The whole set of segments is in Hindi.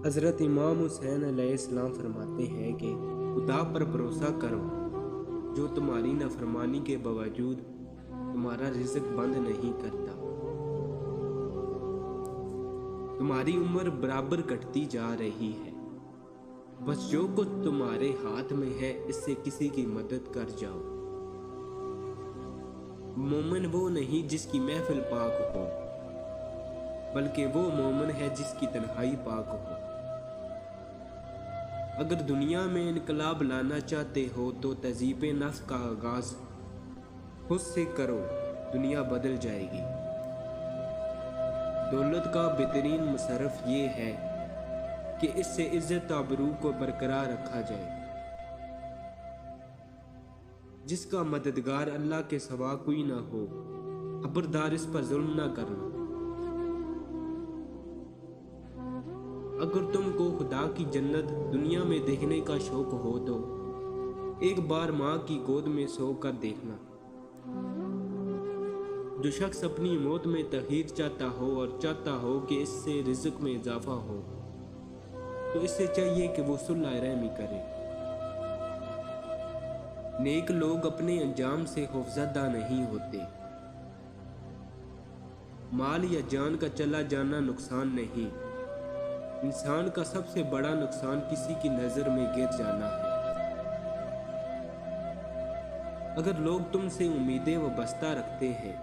हज़रत इमाम हुसैन अलैहिस्सलाम फरमाते हैं कि खुदा पर भरोसा करो जो तुम्हारी नाफरमानी के बावजूद तुम्हारा रिज़्क बंद नहीं करता। तुम्हारी उम्र बराबर घटती जा रही है, बस जो कुछ तुम्हारे हाथ में है इससे किसी की मदद कर जाओ। मोमिन वो नहीं जिसकी महफिल पाक हो, बल्कि वो मोमिन है जिसकी तन्हाई पाक हो। अगर दुनिया में इनकलाब लाना चाहते हो तो तहज़ीब नफ्स का आगाज़ खुद से करो, दुनिया बदल जाएगी। दौलत का बेहतरीन मुसरफ ये है कि इससे इज्जत आबरू को बरकरार रखा जाए। जिसका मददगार अल्लाह के सिवा कोई ना हो, खबरदार इस पर जुल्म ना करना। अगर तुमको खुदा की जन्नत दुनिया में देखने का शौक हो तो एक बार माँ की गोद में सो कर देखना। जो शख्स अपनी मौत में तखीर चाहता हो और चाहता हो कि इससे रिज़्क में इजाफा हो, तो इससे चाहिए कि वो सुलह रहमी करे। नेक लोग अपने अंजाम से खौफजदा नहीं होते। माल या जान का चला जाना नुकसान नहीं, इंसान का सबसे बड़ा नुकसान किसी की नज़र में गिर जाना है। अगर लोग तुमसे उम्मीदें वाबस्ता रखते हैं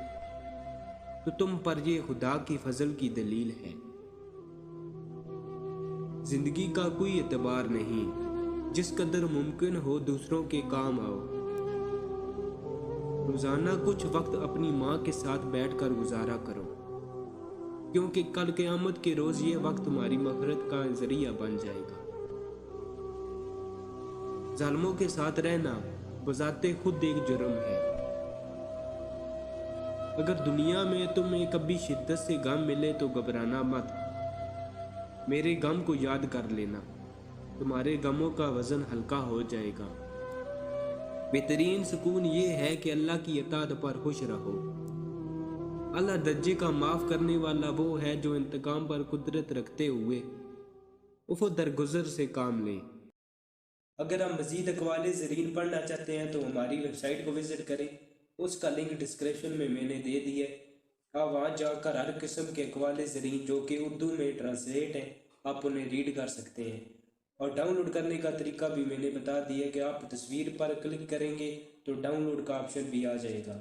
तो तुम पर ये खुदा की फजल की दलील है। जिंदगी का कोई एतबार नहीं, जिस कदर मुमकिन हो दूसरों के काम आओ। रोजाना कुछ वक्त अपनी माँ के साथ बैठकर गुजारा करो, क्योंकि कल क़यामत के रोज ये वक्त तुम्हारी मग़फ़िरत का जरिया बन जाएगा। जालिमों के साथ रहना बज़ाते खुद एक जुर्म है। अगर दुनिया में तुम्हें कभी शिद्दत से गम मिले तो घबराना मत, मेरे गम को याद कर लेना, तुम्हारे गमों का वजन हल्का हो जाएगा। बेहतरीन सुकून ये है कि अल्लाह की इताअत पर खुश रहो। अल्लाह दर्जे का माफ़ करने वाला वो है जो इंतकाम पर कुदरत रखते हुए उफ़ो दरगुजर से काम ले। अगर आप मज़ीद अक़वाल ज़रीन पढ़ना चाहते हैं तो हमारी वेबसाइट को विज़िट करें, उसका लिंक डिस्क्रिप्शन में मैंने दे दिया है। आप वहाँ जाकर हर किस्म के अक़वाल ज़रीन जो कि उर्दू में ट्रांसलेट हैं आप उन्हें रीड कर सकते हैं। और डाउनलोड करने का तरीका भी मैंने बता दिया कि आप तस्वीर पर क्लिक करेंगे तो डाउनलोड का ऑप्शन भी आ जाएगा।